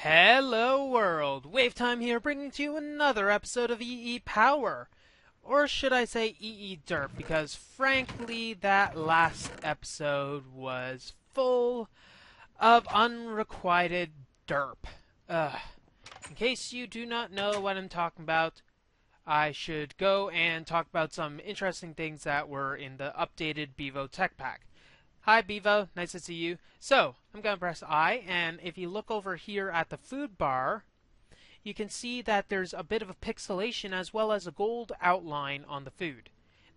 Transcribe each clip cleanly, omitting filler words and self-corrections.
Hello world! WaveTime here bringing to you another episode of EEPower. Or should I say EE-Derp, because frankly that last episode was full of unrequited derp. In case you do not know what I'm talking about, I should go and talk about some interesting things that were in the updated Bevo Tech Pack. Hi Bevo, nice to see you. So, I'm going to press I, and if you look over here at the food bar, you can see that there's a bit of a pixelation as well as a gold outline on the food.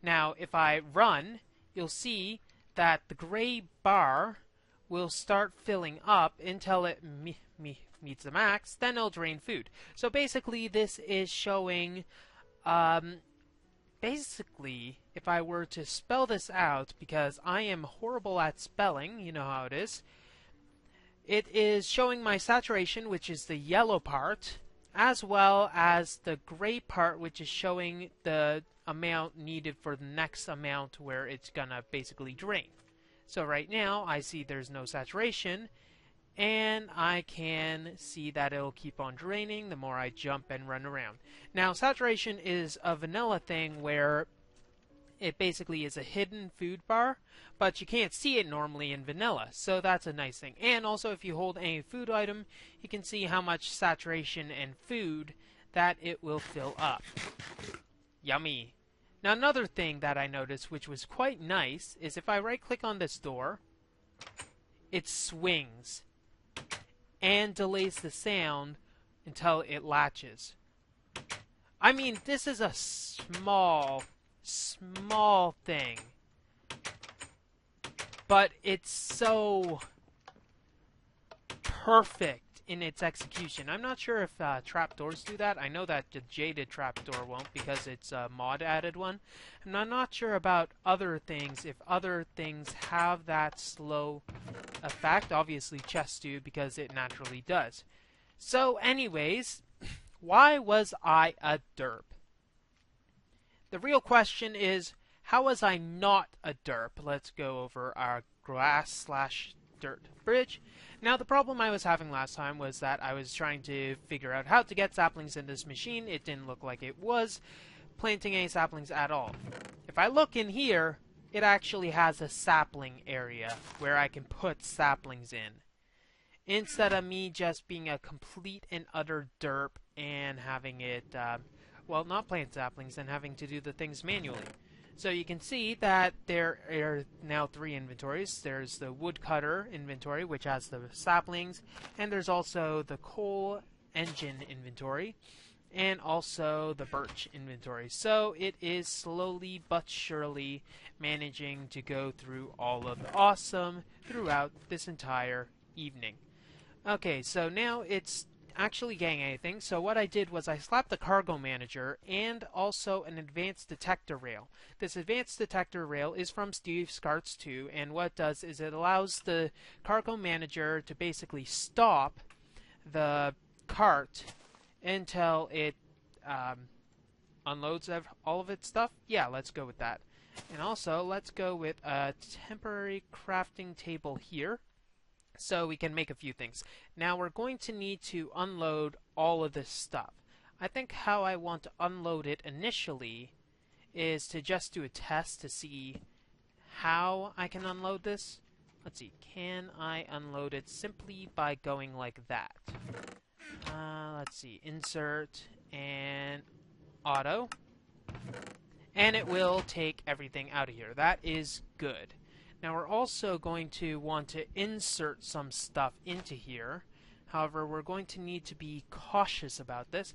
Now, if I run, you'll see that the gray bar will start filling up until it meets the max, then it'll drain food. So basically, this is showing basically, if I were to spell this out, because I am horrible at spelling, you know how it is showing my saturation, which is the yellow part, as well as the gray part, which is showing the amount needed for the next amount where it's gonna basically drain. So right now, I see there's no saturation, and I can see that it'll keep on draining the more I jump and run around. Now, saturation is a vanilla thing where it basically is a hidden food bar, but you can't see it normally in vanilla, so that's a nice thing. And also, if you hold any food item, you can see how much saturation and food that it will fill up. Yummy. Now, another thing that I noticed, which was quite nice, is if I right-click on this door, it swings and delays the sound until it latches. I mean, this is a small thing, but it's so perfect in its execution. I'm not sure if trapdoors do that. I know that the Jaded trapdoor won't because it's a mod added one. And I'm not sure about other things, if other things have that slow effect. Obviously chests do because it naturally does. So anyways, why was I a derp? The real question is, how was I not a derp? Let's go over our grass/dirt bridge. Now, the problem I was having last time was that I was trying to figure out how to get saplings in this machine. It didn't look like it was planting any saplings at all. If I look in here, it actually has a sapling area where I can put saplings in, instead of me just being a complete and utter derp and having it, well, not plant saplings and having to do the things manually. So you can see that there are now 3 inventories. There's the woodcutter inventory, which has the saplings, and there's also the coal engine inventory, and also the birch inventory. So it is slowly but surely managing to go through all of the awesome throughout this entire evening. Okay, so now it's actually getting anything. So what I did was I slapped the cargo manager and also an advanced detector rail. This advanced detector rail is from Steve's Carts 2, and what it does is it allows the cargo manager to basically stop the cart until it unloads all of its stuff. Yeah, let's go with that. And also, let's go with a temporary crafting table here, so we can make a few things. Now we're going to need to unload all of this stuff. I think how I want to unload it initially is to just do a test to see how I can unload this. Let's see, can I unload it simply by going like that? Let's see, insert and auto. And it will take everything out of here. That is good. Now we're also going to want to insert some stuff into here. However, we're going to need to be cautious about this.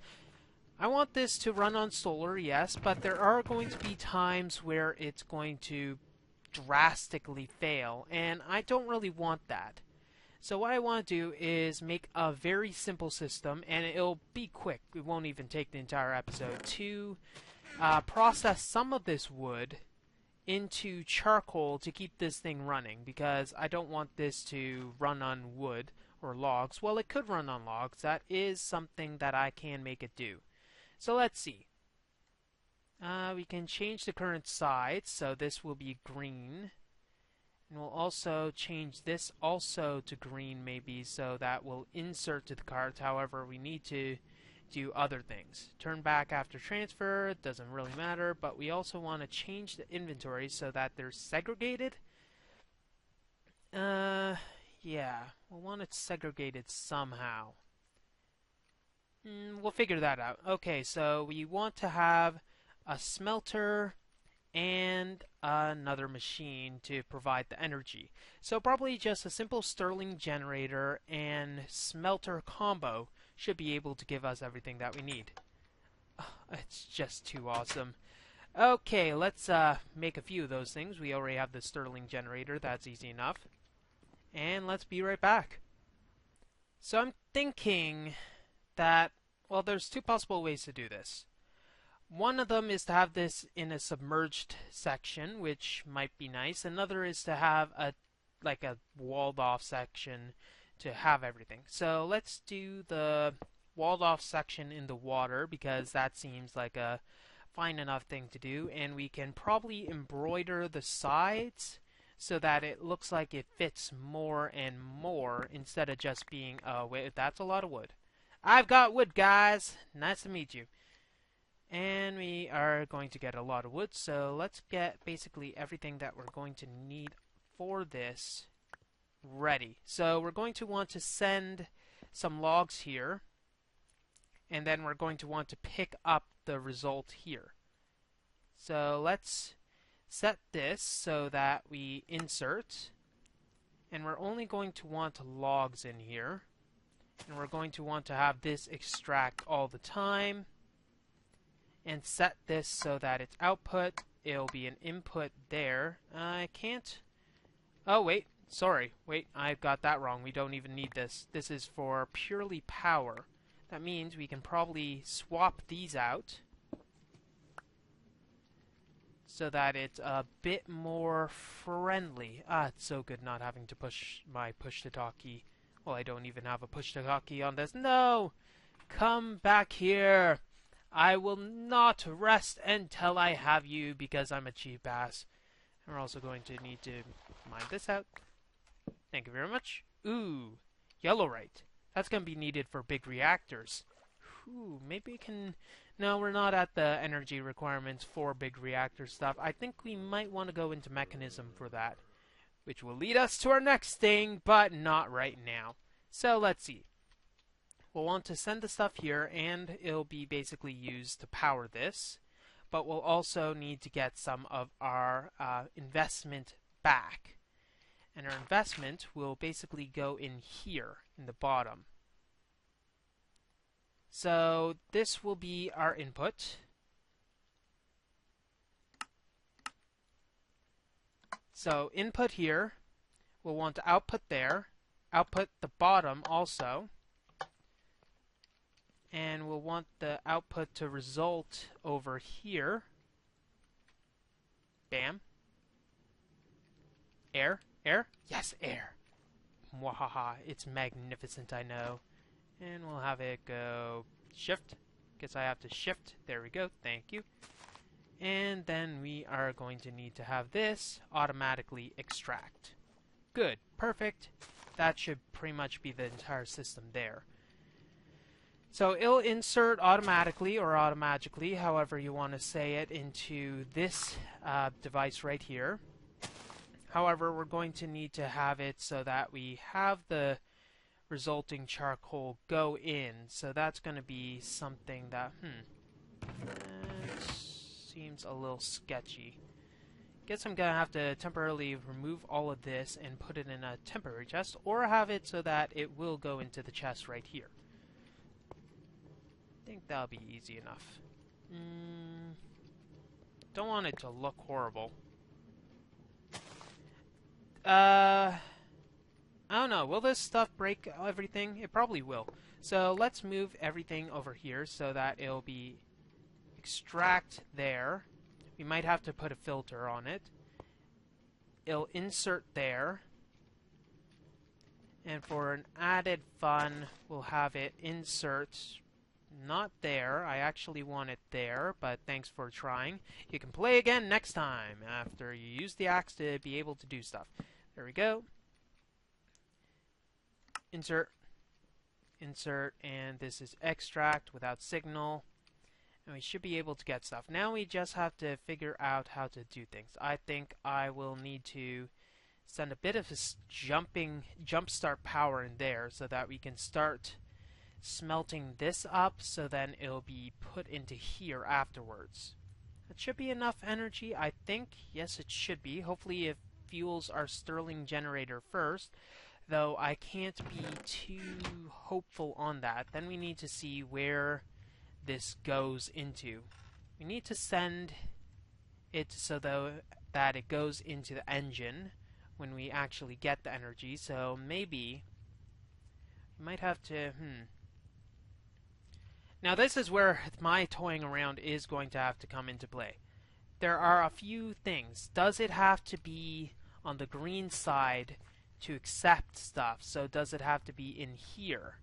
I want this to run on solar, yes, but there are going to be times where it's going to drastically fail, and I don't really want that. So what I want to do is make a very simple system, and it'll be quick. It won't even take the entire episode to process some of this wood into charcoal to keep this thing running, because I don't want this to run on wood or logs. Well, it could run on logs. That is something that I can make it do. So let's see. We can change the current side, so this will be green. And we'll also change this also to green maybe, so that will insert to the cart. However, we need to do other things. Turn back after transfer, doesn't really matter, but we also want to change the inventory so that they're segregated. Yeah, we'll want it segregated somehow. We'll figure that out. Okay, so we want to have a smelter and another machine to provide the energy. So probably just a simple Stirling generator and smelter combo should be able to give us everything that we need. It's just too awesome. Okay, let's make a few of those things. We already have the Stirling generator, that's easy enough. And let's be right back. So I'm thinking that, well, there's two possible ways to do this. One of them is to have this in a submerged section, which might be nice. Another is to have a walled off section to have everything. So let's do the walled off section in the water, because that seems like a fine enough thing to do, and we can probably embroider the sides so that it looks like it fits more and more instead of just being, wait, that's a lot of wood. I've got wood, guys. Nice to meet you. And we are going to get a lot of wood, so let's get basically everything that we're going to need for this ready. So we're going to want to send some logs here, and then we're going to want to pick up the result here. So let's set this so that we insert, and we're only going to want logs in here, and we're going to want to have this extract all the time, and set this so that it's output. It'll be an input there. I can't. Oh, wait. Sorry. Wait, I got that wrong. We don't even need this. This is for purely power. That means we can probably swap these out so that it's a bit more friendly. It's so good not having to push my push-to-talk key. Well, I don't even have a push-to-talk key on this. No! Come back here! I will not rest until I have you, because I'm a cheap ass. And we're also going to need to mine this out. Thank you very much. Ooh, yellowite. That's going to be needed for big reactors. Ooh, maybe we can... No, we're not at the energy requirements for big reactor stuff. I think we might want to go into Mekanism for that, which will lead us to our next thing, but not right now. So let's see. We'll want to send the stuff here, and it'll be basically used to power this. But we'll also need to get some of our investment back. And our investment will basically go in here, in the bottom. So this will be our input. So input here, we'll want to output there, output the bottom also. And we'll want the output to result over here. Bam. Air. Air? Yes, air. Mwahaha. It's magnificent, I know. And we'll have it go shift. Guess I have to shift. There we go. Thank you. And then we are going to need to have this automatically extract. Good. Perfect. That should pretty much be the entire system there. So it'll insert automatically or automagically, however you want to say it, into this device right here. However, we're going to need to have it so that we have the resulting charcoal go in. So that's going to be something that, that seems a little sketchy. Guess I'm going to have to temporarily remove all of this and put it in a temporary chest, or have it so that it will go into the chest right here. I think that'll be easy enough. Don't want it to look horrible. I don't know. Will this stuff break everything? It probably will. So let's move everything over here so that it'll be extract there. We might have to put a filter on it. It'll insert there. And for an added fun, we'll have it insert not there. I actually want it there, but thanks for trying. You can play again next time after you use the axe to be able to do stuff. There we go. Insert, insert, and this is extract without signal. And we should be able to get stuff. Now we just have to figure out how to do things. I think I will need to send a bit of this jumpstart power in there so that we can start smelting this up, so then it'll be put into here afterwards. That should be enough energy, I think. Yes, it should be. Hopefully it fuels our Stirling generator first, though I can't be too hopeful on that. Then we need to see where this goes into. We need to send it so that it goes into the engine when we actually get the energy. So maybe we might have to Now this is where my toying around is going to have to come into play. There are a few things. Does it have to be on the green side to accept stuff? So does it have to be in here?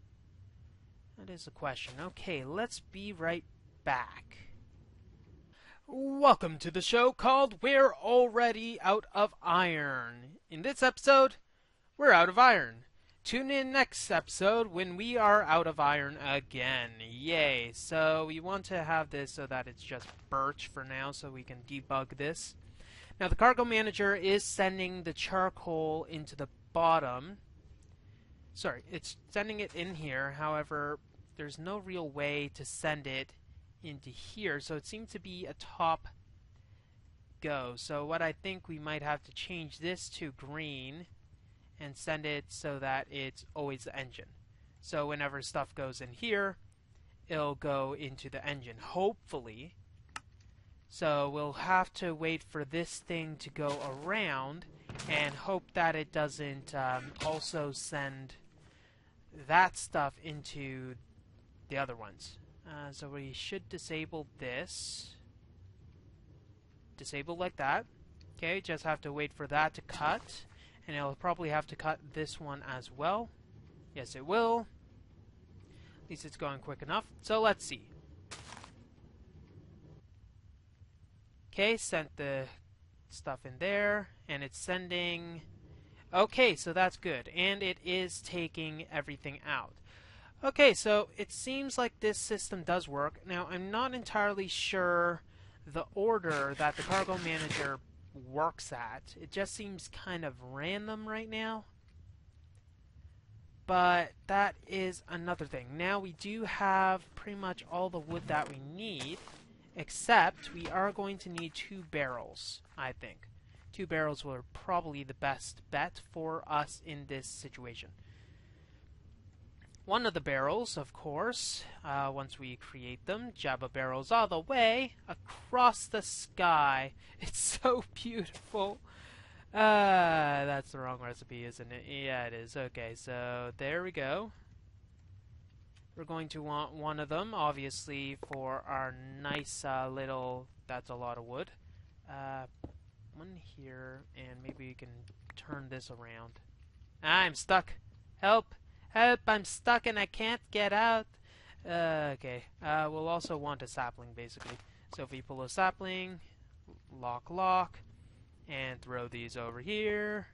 That is a question. Okay, let's be right back. Welcome to the show called We're Already Out of Iron. In this episode, we're out of iron. Tune in next episode when we are out of iron again. Yay. So we want to have this so that it's just birch for now so we can debug this. Now the cargo manager is sending the charcoal into the bottom. Sorry, it's sending it in here. However, there's no real way to send it into here, so it seems to be a top go. So what I think we might have to change this to green and send it so that it's always the engine. So whenever stuff goes in here, it'll go into the engine, hopefully. So we'll have to wait for this thing to go around and hope that it doesn't also send that stuff into the other ones. So we should disable this. Disable like that. Okay, just have to wait for that to cut. And it'll probably have to cut this one as well. Yes, it will. At least it's going quick enough. So let's see. Okay, sent the stuff in there. And it's sending... Okay, so that's good. And it is taking everything out. Okay, so it seems like this system does work. Now, I'm not entirely sure the order that the cargo manager works at. It just seems kind of random right now. But that is another thing. Now we do have pretty much all the wood that we need, except we are going to need 2 barrels, I think. 2 barrels were probably the best bet for us in this situation. One of the barrels, of course, once we create them, Jabba barrels all the way across the sky. It's so beautiful. That's the wrong recipe, isn't it? Yeah, it is. Okay, so there we go. We're going to want one of them, obviously, for our nice little... That's a lot of wood. One here, and maybe we can turn this around. I'm stuck. Help! Help, I'm stuck and I can't get out. Okay, we'll also want a sapling, basically. So if we pull a sapling, lock, and throw these over here,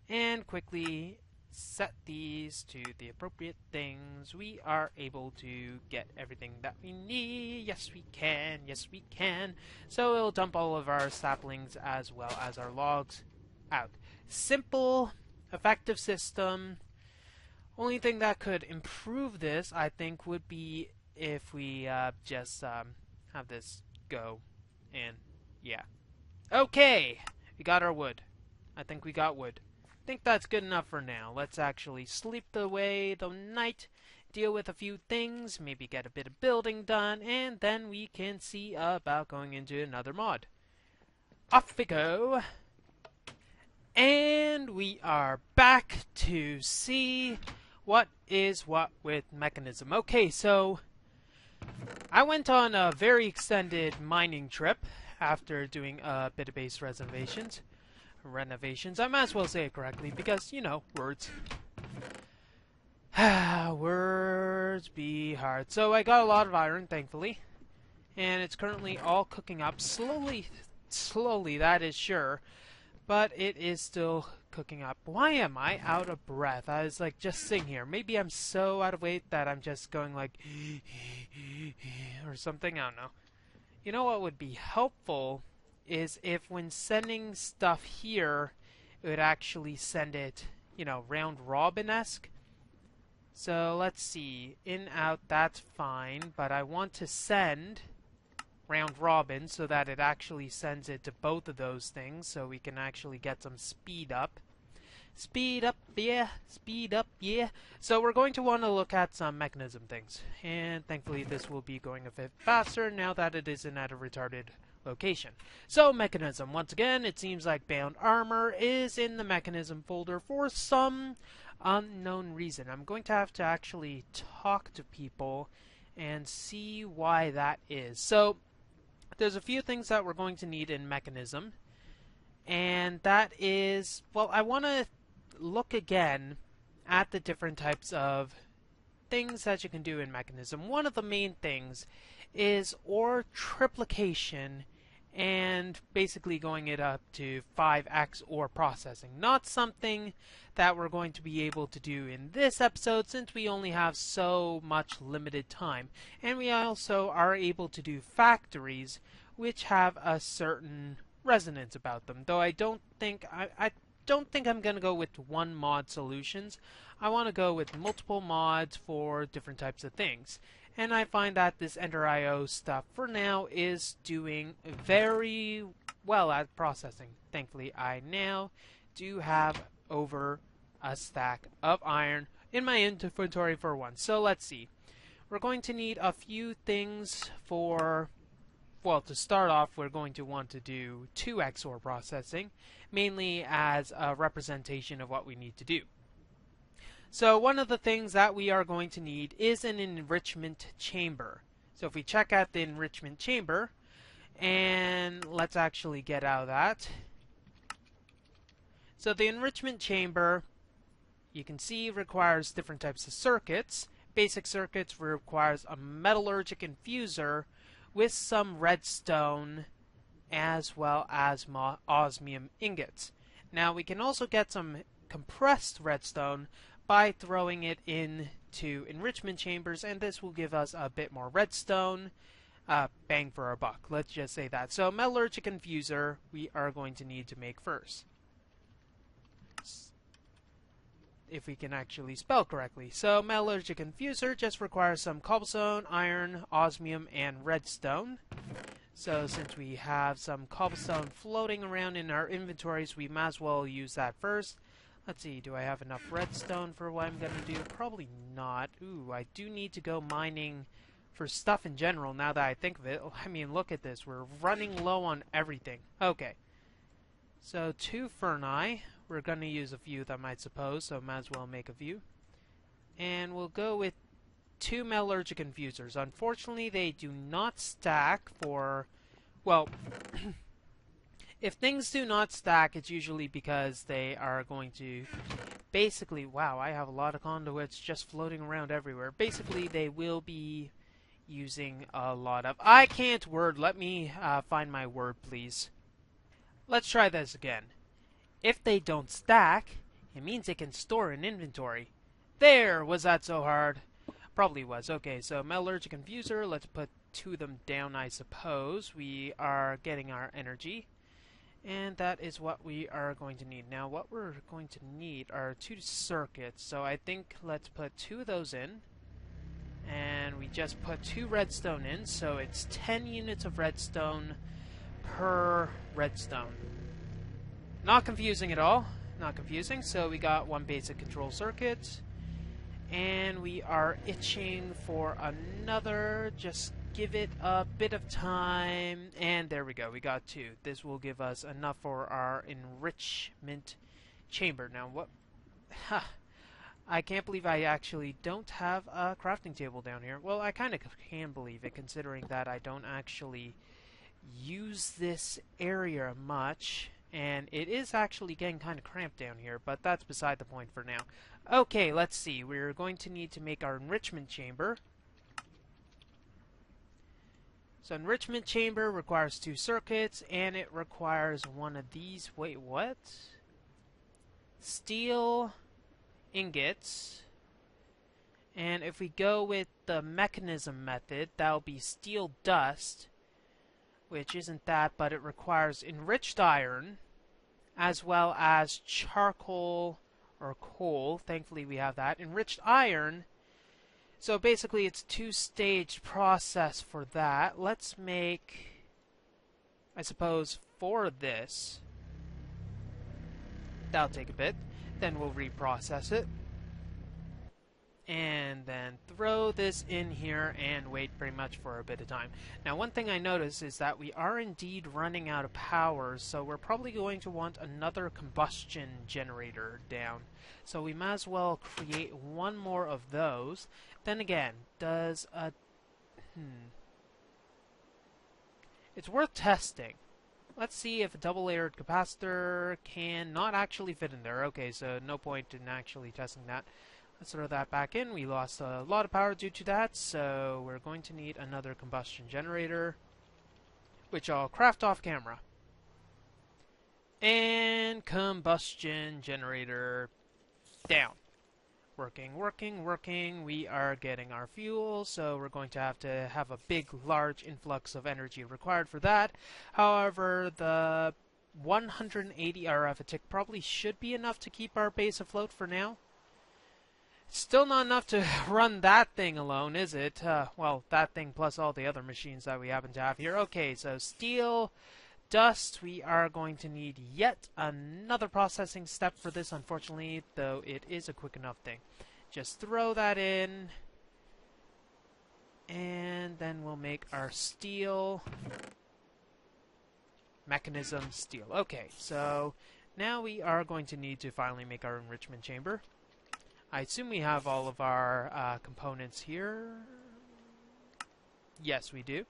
and quickly set these to the appropriate things, we are able to get everything that we need. Yes, we can. Yes, we can. So it'll dump all of our saplings as well as our logs out. Simple, effective system. Only thing that could improve this, I think, would be if we just have this go. And, yeah. Okay! We got our wood. I think we got wood. I think that's good enough for now. Let's actually sleep away the night, deal with a few things, maybe get a bit of building done, and then we can see about going into another mod. Off we go! And we are back to see... what is what with Mekanism. Okay, so I went on a very extended mining trip after doing a bit of base renovations. I might as well say it correctly because, you know, words. Words be hard. So I got a lot of iron, thankfully. And it's currently all cooking up slowly, that is sure. but it is still cooking up. Why am I out of breath? I was like just sitting here. Maybe I'm so out of weight that I'm just going like or something. I don't know. You know what would be helpful is if when sending stuff here, it would actually send it, you know, round robin-esque. So let's see. In, out, that's fine, but I want to send round robin so that it actually sends it to both of those things so we can actually get some speed up. Speed up, yeah. Speed up, yeah. So we're going to want to look at some mechanism things. And thankfully this will be going a bit faster now that it isn't at a retarded location. So mechanism. Once again, it seems like bound armor is in the mechanism folder for some unknown reason. I'm going to have to actually talk to people and see why that is. So there's a few things that we're going to need in mechanism. And that is, well, I want to look again at the different types of things that you can do in mechanism. One of the main things is ore triplication and basically going it up to 5x ore processing. Not something that we're going to be able to do in this episode since we only have so much limited time. And we also are able to do factories which have a certain resonance about them. Though I don't think I don't think I'm going to go with one mod solutions. I want to go with multiple mods for different types of things. And I find that this Ender IO stuff for now is doing very well at processing. Thankfully, I now do have over a stack of iron in my inventory for one. So let's see. We're going to need a few things for, well, to start off, we're going to want to do 2x ore processing, mainly as a representation of what we need to do. So one of the things that we are going to need is an enrichment chamber. So if we check out the enrichment chamber, and let's actually get out of that. So the enrichment chamber, you can see, requires different types of circuits. Basic circuits requires a metallurgic infuser with some redstone as well as osmium ingots. Now we can also get some compressed redstone by throwing it into enrichment chambers, and this will give us a bit more redstone. Bang for our buck, let's just say that. So metallurgic infuser we are going to need to make first. If we can actually spell correctly. So metallurgic infuser just requires some cobblestone, iron, osmium, and redstone. So since we have some cobblestone floating around in our inventories, we might as well use that first. Let's see, do I have enough redstone for what I'm going to do? Probably not. Ooh, I do need to go mining for stuff in general now that I think of it. I mean, look at this. We're running low on everything. Okay. So 2 ferni. We're going to use a few of them, I suppose, so might as well make a few. And we'll go with 2 metallurgic infusers. Unfortunately, they do not stack for, well, if things do not stack, it's usually because they are going to basically, wow, I have a lot of conduits just floating around everywhere. Basically, they will be using a lot of, I can't word, let me find my word, please. Let's try this again. If they don't stack, it means they can store in inventory. There! Was that so hard? Probably was. Okay, so metallurgic infuser, let's put 2 of them down, I suppose. We are getting our energy. And that is what we are going to need. Now, what we're going to need are 2 circuits. So I think let's put 2 of those in. And we just put 2 redstone in, so it's 10 units of redstone per redstone. Not confusing at all. Not confusing. So we got 1 basic control circuit. And we are itching for another. Just give it a bit of time. And there we go. We got 2. This will give us enough for our enrichment chamber. Now what? I can't believe I actually don't have a crafting table down here. Well, I kind of can believe it, considering that I don't actually use this area much. And it is actually getting kind of cramped down here, but that's beside the point for now. Okay, let's see. We're going to need to make our enrichment chamber. So enrichment chamber requires 2 circuits, and it requires one of these. Wait, what? Steel ingots. And if we go with the mechanism method, that'll be steel dust, which isn't that, but it requires enriched iron, as well as charcoal or coal. Thankfully we have that. Enriched iron. So basically it's a 2-stage process for that. Let's make, I suppose, 4 of this. That'll take a bit. Then we'll reprocess it. And then throw this in here and wait pretty much for a bit of time. Now one thing I noticed is that we are indeed running out of power, so we're probably going to want another combustion generator down. So we might as well create one more of those. Then again, does a... It's worth testing. Let's see if a double-layered capacitor can not actually fit in there. Okay, so no point in actually testing that. Let's throw that back in. We lost a lot of power due to that, so we're going to need another combustion generator, which I'll craft off camera. And combustion generator down. Working, working, working. We are getting our fuel, so we're going to have a big, large influx of energy required for that. However, the 180 RF a tick probably should be enough to keep our base afloat for now. Still not enough to run that thing alone, is it? Well, that thing plus all the other machines that we happen to have here. Okay, so steel, dust. We are going to need yet another processing step for this, unfortunately, though it is a quick enough thing. Just throw that in. And then we'll make our steel. Mechanism steel. Okay, so now we are going to need to finally make our enrichment chamber. I assume we have all of our components here. Yes, we do.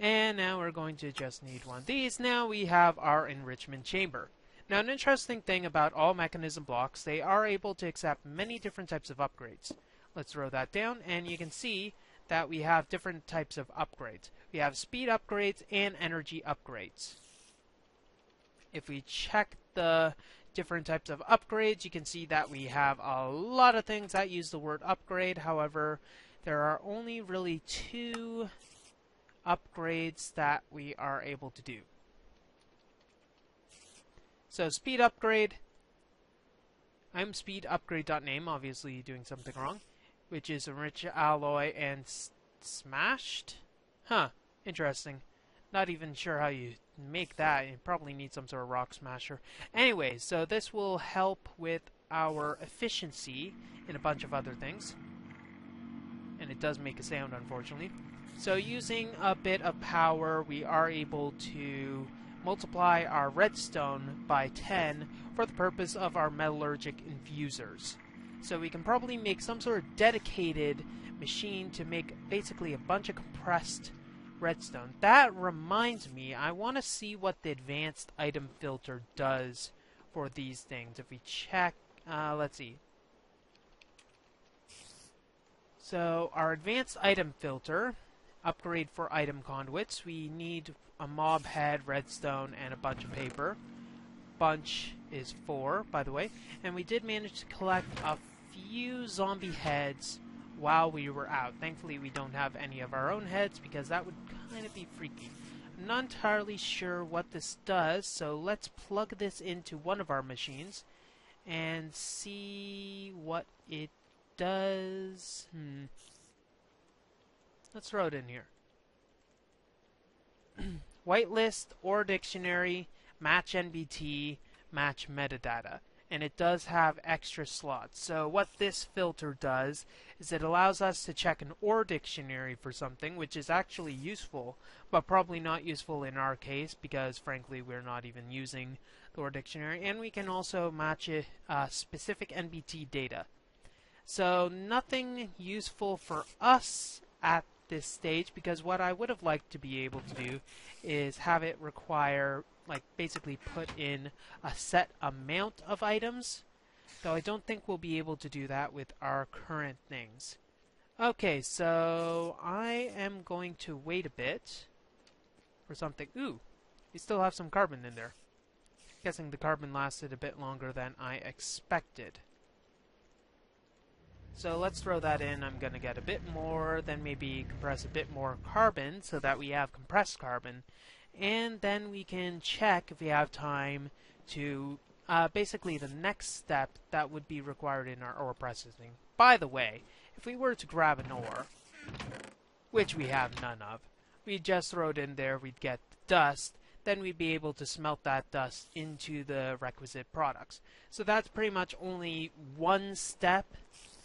And now we're going to just need one of these. Now we have our enrichment chamber. Now an interesting thing about all mechanism blocks, they are able to accept many different types of upgrades. Let's throw that down, and you can see that we have different types of upgrades. We have speed upgrades and energy upgrades. If we check the different types of upgrades, you can see that we have a lot of things that use the word upgrade. However, there are only really 2 upgrades that we are able to do. So speed upgrade, I'm speedupgrade.name, obviously doing something wrong, which is enrich alloy and smashed. Huh, interesting. Not even sure how you make that. You probably need some sort of rock smasher. Anyway, so this will help with our efficiency in a bunch of other things. And it does make a sound, unfortunately. So using a bit of power, we are able to multiply our redstone by 10 for the purpose of our metallurgic infusers. So we can probably make some sort of dedicated machine to make basically a bunch of compressed redstone. That reminds me, I want to see what the advanced item filter does for these things. If we check, let's see. So our advanced item filter, upgrade for item conduits, we need a mob head, redstone, and a bunch of paper. Bunch is 4, by the way. And we did manage to collect a few zombie heads while we were out. Thankfully, we don't have any of our own heads because that would kind of be freaky. I'm not entirely sure what this does, so let's plug this into one of our machines and see what it does. Let's throw it in here. Whitelist or dictionary, match NBT, match metadata. And it does have extra slots. So what this filter does is it allows us to check an OR dictionary for something, which is actually useful, but probably not useful in our case because, frankly, we're not even using the OR dictionary. And we can also match it specific NBT data. So nothing useful for us at this stage, because what I would have liked to be able to do is have it require, like, basically put in a set amount of items, though I don't think we'll be able to do that with our current things. Okay, so I am going to wait a bit for something. Ooh, we still have some carbon in there. Guessing the carbon lasted a bit longer than I expected. So let's throw that in. I'm going to get a bit more, then maybe compress a bit more carbon so that we have compressed carbon. And then we can check if we have time to basically the next step that would be required in our ore processing. By the way, if we were to grab an ore, which we have none of, we'd just throw it in there, we'd get dust, then we'd be able to smelt that dust into the requisite products. So that's pretty much only one step.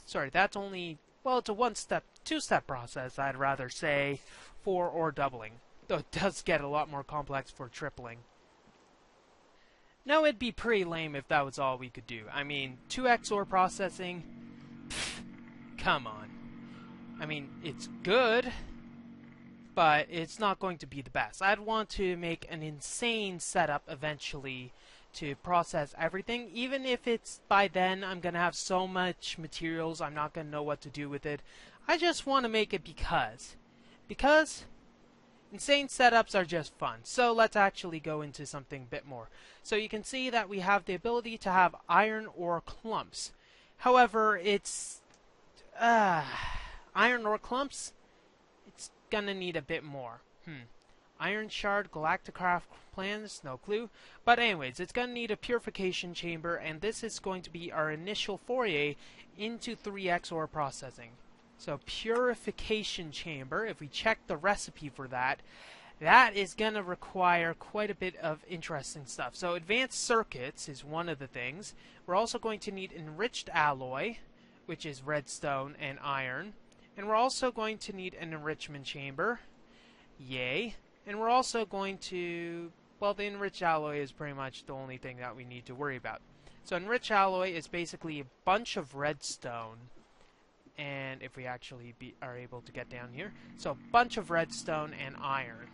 Sorry, that's only, well, it's a one-step, two-step process, I'd rather say, for ore doubling. Though it does get a lot more complex for tripling. Now, it'd be pretty lame if that was all we could do. I mean, 2x ore processing, pff, come on. I mean, it's good, but it's not going to be the best. I'd want to make an insane setup eventually to process everything, even if it's by then I'm going to have so much materials I'm not going to know what to do with it. I just want to make it because insane setups are just fun. So let's actually go into something a bit more. So you can see that we have the ability to have iron ore clumps. However, it's iron ore clumps, it's gonna need a bit more. Iron shard, galacticraft plans, no clue. But anyways, it's going to need a purification chamber, and this is going to be our initial foray into 3x ore processing. So purification chamber, if we check the recipe for that, that is going to require quite a bit of interesting stuff. So advanced circuits is one of the things. We're also going to need enriched alloy, which is redstone and iron. And we're also going to need an enrichment chamber. Yay. And we're also going to, well, the enriched alloy is pretty much the only thing that we need to worry about. So enriched alloy is basically a bunch of redstone. And if we actually are able to get down here. So a bunch of redstone and iron.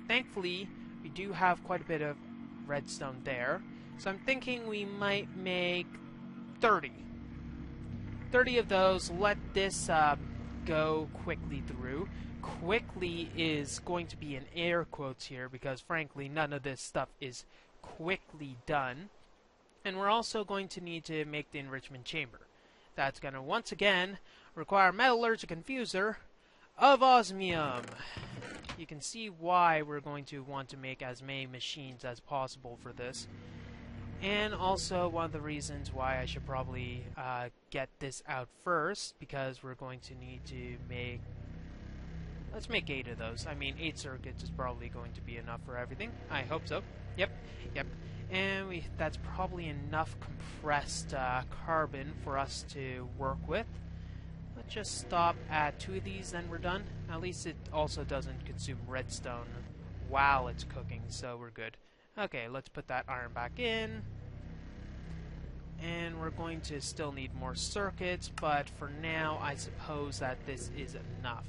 Thankfully, we do have quite a bit of redstone there. So I'm thinking we might make 30. 30 of those. Let this go quickly through. Quickly is going to be in air quotes here because frankly none of this stuff is quickly done. And we're also going to need to make the enrichment chamber. That's going to once again require metallurgic infuser of osmium. You can see why we're going to want to make as many machines as possible for this. And also one of the reasons why I should probably get this out first, because we're going to need to make, let's make 8 of those. I mean, 8 circuits is probably going to be enough for everything. I hope so. Yep. And that's probably enough compressed carbon for us to work with. Let's just stop at 2 of these, then we're done. At least it also doesn't consume redstone while it's cooking, so we're good. Okay, let's put that iron back in. And we're going to still need more circuits, but for now, I suppose that this is enough.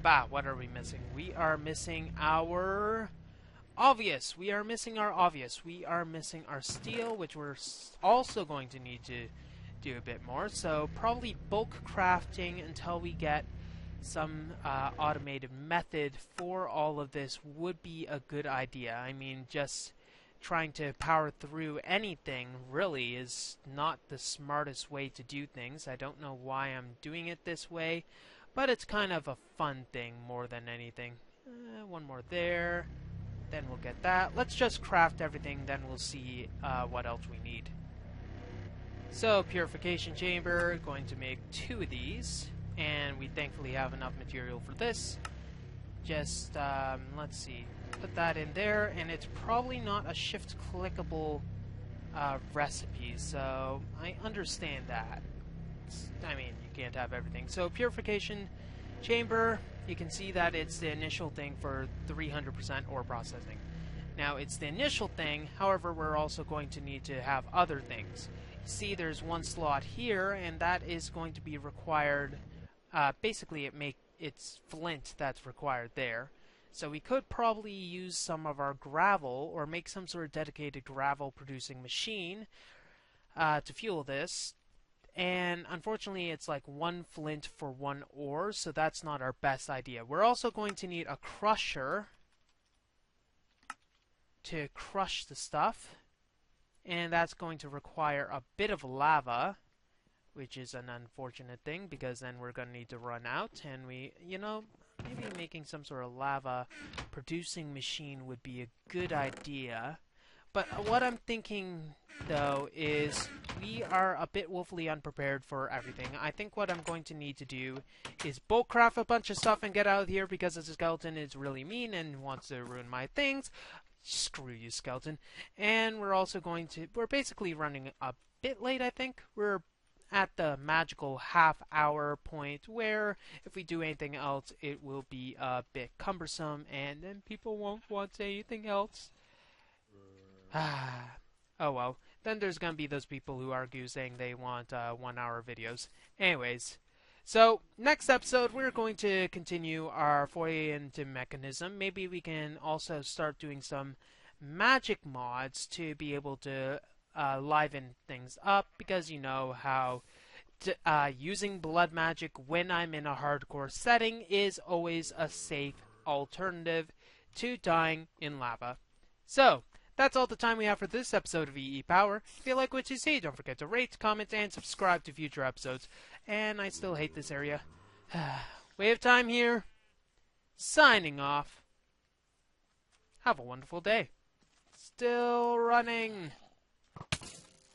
Bah, what are we missing? We are missing our obvious. We are missing our obvious. We are missing our steel, which we're also going to need to do a bit more. So probably bulk crafting until we get some automated method for all of this would be a good idea. I mean, just trying to power through anything really is not the smartest way to do things. I don't know why I'm doing it this way, but it's kind of a fun thing more than anything. One more there, then we'll get that. Let's just craft everything, then we'll see what else we need. So, purification chamber, going to make 2 of these. And we thankfully have enough material for this. Just, let's see, put that in there, and it's probably not a shift clickable recipe, so I understand that. I mean, you can't have everything. So purification chamber, you can see that it's the initial thing for 300% ore processing. Now, it's the initial thing, however, we're also going to need to have other things. See, there's one slot here, and that is going to be required. Basically, it's flint that's required there. So we could probably use some of our gravel or make some sort of dedicated gravel producing machine to fuel this. And unfortunately, it's like 1 flint for 1 ore, so that's not our best idea. We're also going to need a crusher to crush the stuff, and that's going to require a bit of lava, which is an unfortunate thing because then we're going to need to run out, and maybe making some sort of lava producing machine would be a good idea. But what I'm thinking, though, is we are a bit woefully unprepared for everything. I think what I'm going to need to do is bulk craft a bunch of stuff and get out of here because the skeleton is really mean and wants to ruin my things. Screw you, skeleton. And we're basically running a bit late, I think. We're at the magical half-hour point where if we do anything else, it will be a bit cumbersome and then people won't want anything else. Oh well. Then there's gonna be those people who argue saying they want 1-hour videos. Anyways, so next episode we're going to continue our foray into Mekanism. Maybe we can also start doing some magic mods to be able to liven things up, because you know how using blood magic when I'm in a hardcore setting is always a safe alternative to dying in lava. So, that's all the time we have for this episode of EEPower. If you like what you see, don't forget to rate, comment, and subscribe to future episodes. And I still hate this area. WayofTime here, signing off. Have a wonderful day. Still running.